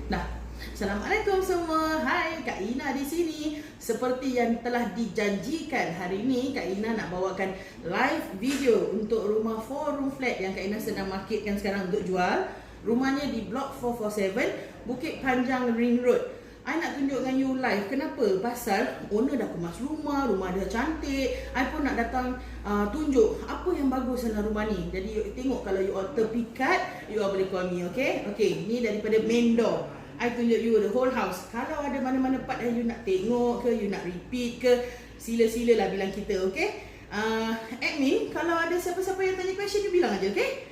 Nah, Assalamualaikum semua. Hai, Kak Ina di sini. Seperti yang telah dijanjikan, hari ini Kak Ina nak bawakan live video untuk rumah 4 room flat yang Kak Ina sedang marketkan sekarang untuk jual. Rumahnya di Blok 447, Bukit Panjang Ring Road. I nak tunjukkan you live. Kenapa? Pasal owner dah kemas rumah dia cantik. I pun nak datang tunjuk apa yang bagus dalam rumah ni. Jadi you tengok, kalau you all terpikat, you all boleh call me, okay? Okay, ni daripada main door. I tunjuk you the whole house. Kalau ada mana-mana part yang you nak tengok ke, you nak repeat ke, sila-sila lah bilang kita, okay? Admin, kalau ada siapa-siapa yang tanya question, you bilang aja, okay?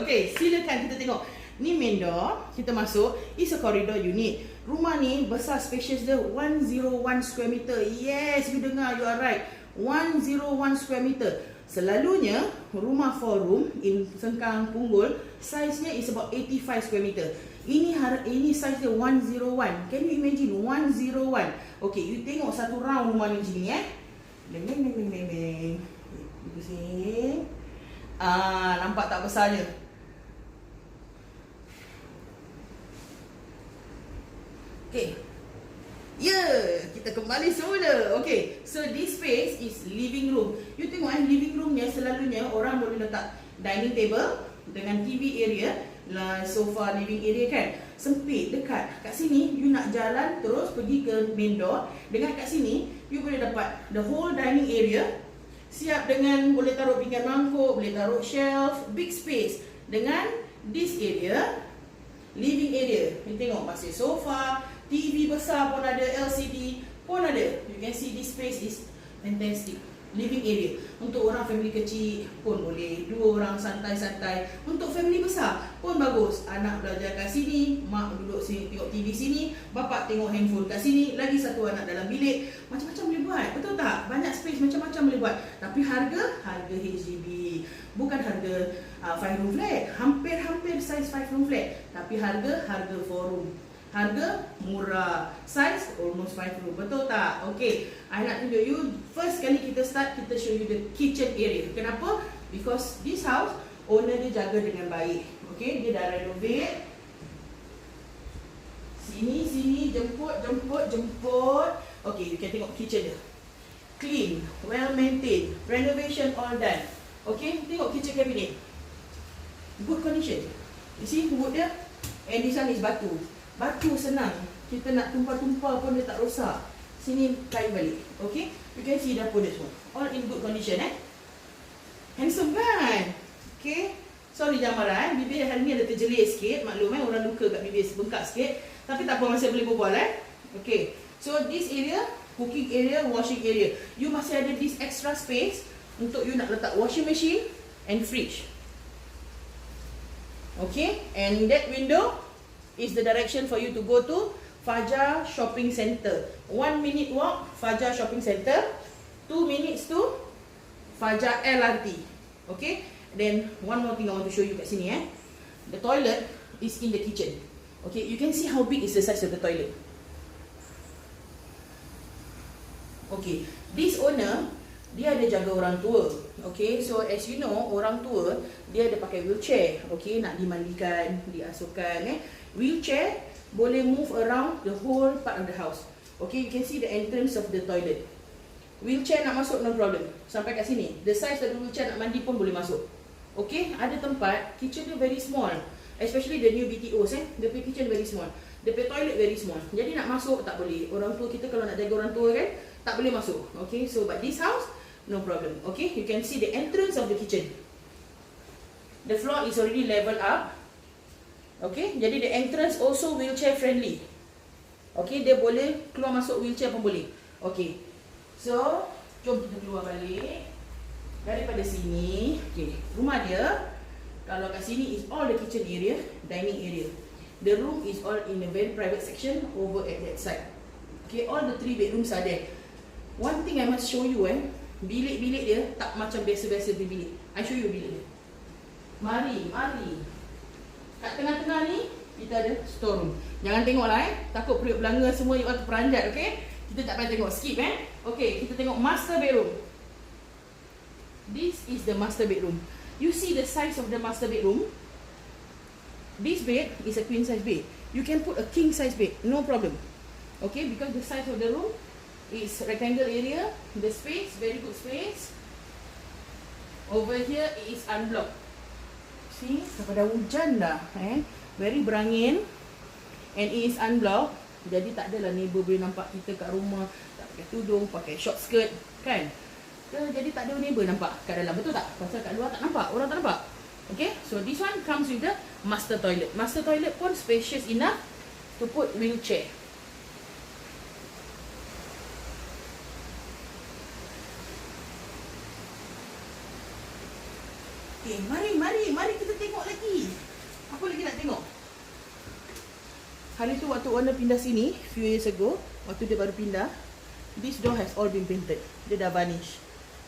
Okay, silakan kita tengok. Ni main door, kita masuk. It's a corridor unit. Rumah ni besar, spacious dia 101 square meter. Yes, you dengar, you are right. 101 square meter. Selalunya rumah 4 room in Sengkang, Punggol, size nya is about 85 square meter. Ini size dia 101. Can you imagine 101? Okay, you tengok satu round rumah ni macam ni Beng. Pusing. Nampak tak besarnya? Okay. Kita kembali semula. Okay, so this space is living room. You tengok living room ni selalunya orang boleh letak dining table dengan TV area, sofa living area kan. Sempit, dekat. Kat sini you nak jalan terus pergi ke main door. Dengan kat sini you boleh dapat the whole dining area. Siap dengan boleh taruh pinggan mangkuk, boleh taruh shelf, big space. Dengan this area, living area. You tengok masih sofa, TV besar pun ada, LCD pun ada. You can see this space is fantastic. Living area. Untuk orang family kecil pun boleh. 2 orang santai-santai. Untuk family besar pun bagus. Anak belajar kat sini, mak duduk sini tengok TV sini, bapak tengok handphone kat sini, lagi satu anak dalam bilik. Macam-macam boleh buat. Betul tak? Banyak space, macam-macam boleh buat. Tapi harga HDB. Bukan harga 5 room flat. Hampir size 5 room flat. Tapi harga 4 room. Harga murah. Size almost 5 room. Betul tak? Okay, I nak tunjuk you. First kali kita start, kita show you the kitchen area. Kenapa? Because this house, owner dia jaga dengan baik. Okay, dia dah renovate. Sini, jemput. Okay, you can tengok kitchen dia. Clean, well maintained, renovation all done. Okay, tengok kitchen cabinet. Good condition. You see wood dia? And this one is batu. Batu senang. Kita nak tumpah-tumpah pun dia tak rosak. Sini kayu balik. Okay, you can see dapur dia semua. All in good condition Handsome kan? Okay, sorry jangan marah bibir hari ni ada terjelit sikit. Maklum orang luka kat bibir bengkak sikit. Tapi tak apa, masih boleh berbual Okay, so this area, cooking area, washing area. You masih ada this extra space untuk you nak letak washing machine and fridge. Okay, and that window is the direction for you to go to Fajar Shopping Center. 1 minute walk, Fajar Shopping Center. 2 minutes to Fajar LRT. Okay, then one more thing I want to show you kat sini The toilet is in the kitchen. Okay, you can see how big is the size of the toilet. Okay, this owner, dia ada jaga orang tua. Okay, so as you know, orang tua dia ada pakai wheelchair. Okay, nak dimandikan, diasuhkan Wheelchair boleh move around the whole part of the house. Okay, you can see the entrance of the toilet. Wheelchair nak masuk no problem. Sampai kat sini. The size of the wheelchair nak mandi pun boleh masuk. Okay, ada tempat kitchen dia very small. Especially the new BTOs the kitchen very small. The toilet very small. Jadi nak masuk tak boleh. Orang tua kita kalau nak jaga orang tua kan, tak boleh masuk. Okay, so but this house no problem. Okay, you can see the entrance of the kitchen. The floor is already leveled up. Okay, jadi the entrance also wheelchair friendly. Okay, dia boleh keluar masuk wheelchair pun boleh. Okay, so jom kita keluar balik daripada sini. Okay, rumah dia kalau kat sini is all the kitchen area, dining area. The room is all in a very private section over at that side. Okay, all the 3 bedrooms are there. One thing I must show you bilik-bilik dia tak macam biasa-biasa bilik. I show you bilik dia. Mari. Kat tengah-tengah ni kita ada storeroom. Jangan tengoklah takut periuk belanga semua you all terperanjat. Okay, kita tak payah tengok, skip Okay, kita tengok master bedroom. This is the master bedroom. You see the size of the master bedroom. This bed is a queen size bed. you can put a king size bed, no problem. Okay, because the size of the room is rectangle area, the space, very good space. Over here it is unblocked. See, kepada hujan dah, very berangin, and it is unblocked. Jadi tak adalah neighbor boleh nampak kita kat rumah tak pakai tudung, pakai short skirt, kan? Jadi tak ada neighbor nampak kat dalam, betul tak? Pasal kat luar tak nampak, orang tak nampak. Okay, so this one comes with the master toilet. Master toilet pun spacious enough to put wheelchair. Okay, mari kita tengok lagi. Apa lagi nak tengok? Hari tu waktu owner pindah sini, few years ago, waktu dia baru pindah, this door has all been painted. Dia dah varnish.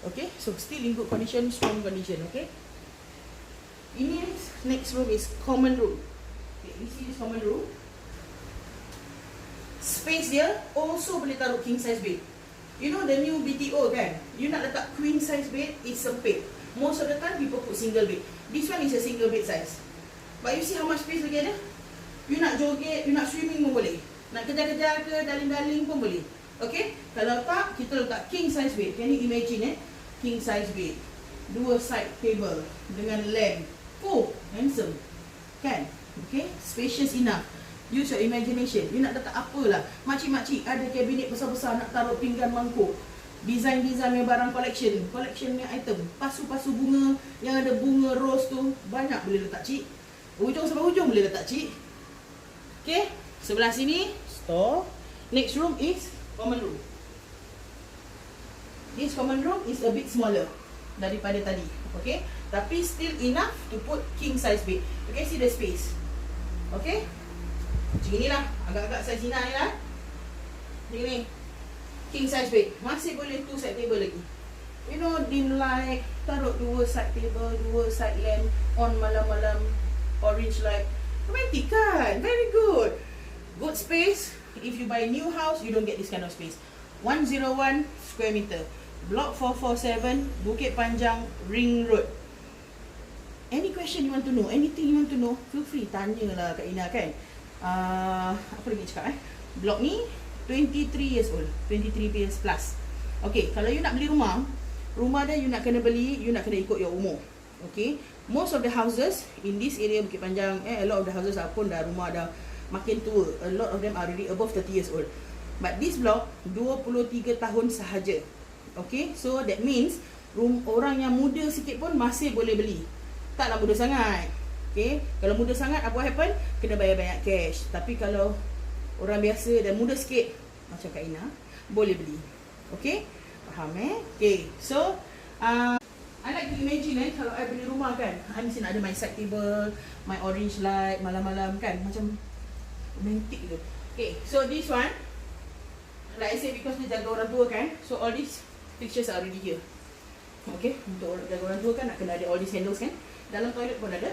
Okay, so still in good condition, strong condition, okay? Ini next room is common room. Okay, you see this common room. Space dia also boleh taruh king size bed. You know the new BTO kan? You nak letak queen size bed, it's sempit. Most of the time people put single bed. This one is a single bed size. But you see how much space lagi ada? You nak joget, you nak swimming pun boleh. Nak kejar-kejar ke, daling-daling pun boleh. Okay? Kalau tak, kita letak king size bed. Can you imagine king size bed. 2 side table dengan lamp. Oh, handsome. Kan? Okay? Spacious enough. Use your imagination. You nak letak apalah. Makcik-makcik ada kabinet besar-besar nak taruh pinggan mangkuk. Design-design yang barang collection. Collection yang item. Pasu-pasu bunga yang ada bunga rose tu. Banyak boleh letak cik. Hujung sampai hujung boleh letak cik. Okay, sebelah sini store. Next room is common room. This common room is a bit smaller daripada tadi. Okay, tapi still enough to put king size bed. You can see the space. Okay, macam inilah. Agak-agak size Zina ni lah. Ni king size bed. Masih boleh 2 side table lagi. You know, dim light, taruh 2 side table, 2 side lamp on malam-malam, orange light. Romantic kan? Very good. Good space. If you buy a new house, you don't get this kind of space. 101 square meter. Block 447, Bukit Panjang, Ring Road. Any question you want to know, anything you want to know, feel free, tanyalah Kak Ina kan. Apa lagi cakap Block ni 23 years old, 23 years plus. Okay, kalau you nak beli rumah dia you nak kena beli, you nak kena ikut your umur. Okay, most of the houses in this area Bukit Panjang, a lot of the houses pun dah rumah dah makin tua. A lot of them are already above 30 years old. But this block 23 tahun sahaja. Okay, so that means orang yang muda sikit pun masih boleh beli. Taklah muda sangat. Okay, kalau muda sangat apa happen? Kena bayar banyak cash. Tapi kalau orang biasa dan muda sikit macam Kak Ina, boleh beli. Okay, faham Okay, so I like to imagine kalau I beli rumah kan, I mesti nak ada my side table, my orange light, malam-malam kan, macam romantic tu. Okay, so this one, like I said, because dia jaga orang tua kan, so all these fixtures are already here. Okay, untuk jaga orang tua kan nak kena ada all these handles kan. Dalam toilet pun ada.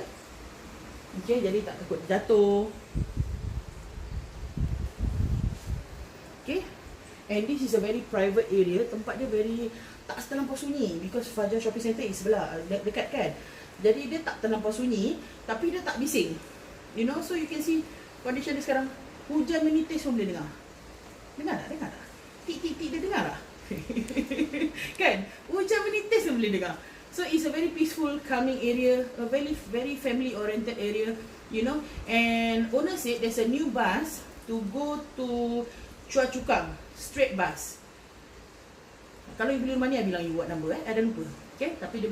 Okay, jadi tak takut jatuh. Okay, and this is a very private area. Tempat dia very tak terlampau sunyi because Fajar Shopping Centre is sebelah, dekat kan. Jadi dia tak terlampau sunyi, tapi dia tak bising. You know, so you can see condition dia sekarang. Hujan menitis pun boleh dengar. Dengar tak? Tik-tik-tik dia dengar tak? Kan? Hujan menitis pun boleh dengar. So it's a very peaceful, calming area, a very very family oriented area, you know. And owner said there's a new bus to go to Choa Chu Kang, straight bus. Kalau you beli rumah ni, I bilang you buat number I dah lupa. Okay, tapi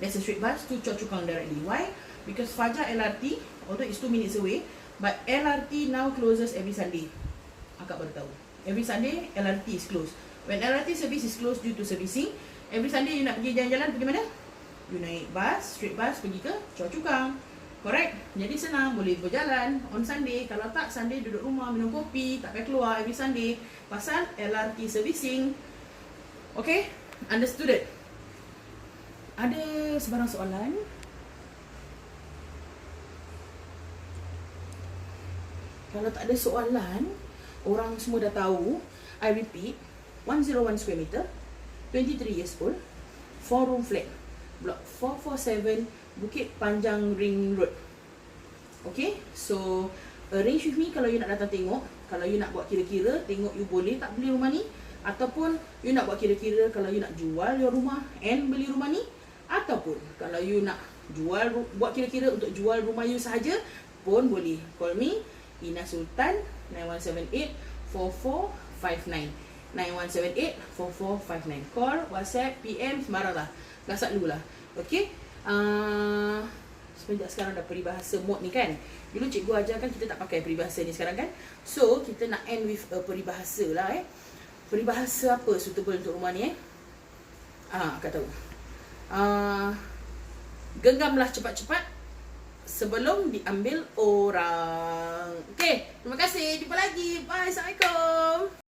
there's a straight bus to Choa Chu Kang directly. Why? Because Fajar LRT, although it's 2 minutes away, but LRT now closes every Sunday. Akak baru tahu. Every Sunday LRT is closed. When LRT service is closed due to servicing, every Sunday you nak pergi jalan-jalan, pergi mana? You naik bus, straight bus pergi ke Choa Chu Kang. Correct? Jadi senang, boleh berjalan on Sunday. Kalau tak, Sunday duduk rumah minum kopi, tak payah keluar every Sunday. Pasal LRT servicing. Okay? Understood it? Ada sebarang soalan? Kalau tak ada soalan, orang semua dah tahu. I repeat, 101 square meter, 23 years old, 4 room flat, block 447, Bukit Panjang Ring Road. Okay, so arrange with me kalau you nak datang tengok. Kalau you nak buat kira-kira, tengok you boleh tak beli rumah ni. Ataupun you nak buat kira-kira kalau you nak jual your rumah and beli rumah ni. Ataupun kalau you nak buat kira-kira untuk jual rumah you sahaja pun boleh. Call me, Ina Sultan, 9178-4459. 9178-4459. Call, WhatsApp, PM, sembarang lah. Gasak dulu lah. Okay. Semenjak sekarang dah peribahasa mode ni kan. Dulu cikgu ajarkan kita tak pakai peribahasa ni sekarang kan. So kita nak end with a peribahasa lah Peribahasa apa suitable untuk rumah ni Akak tahu. Genggamlah cepat-cepat sebelum diambil orang. Okay, terima kasih. Jumpa lagi. Bye. Assalamualaikum.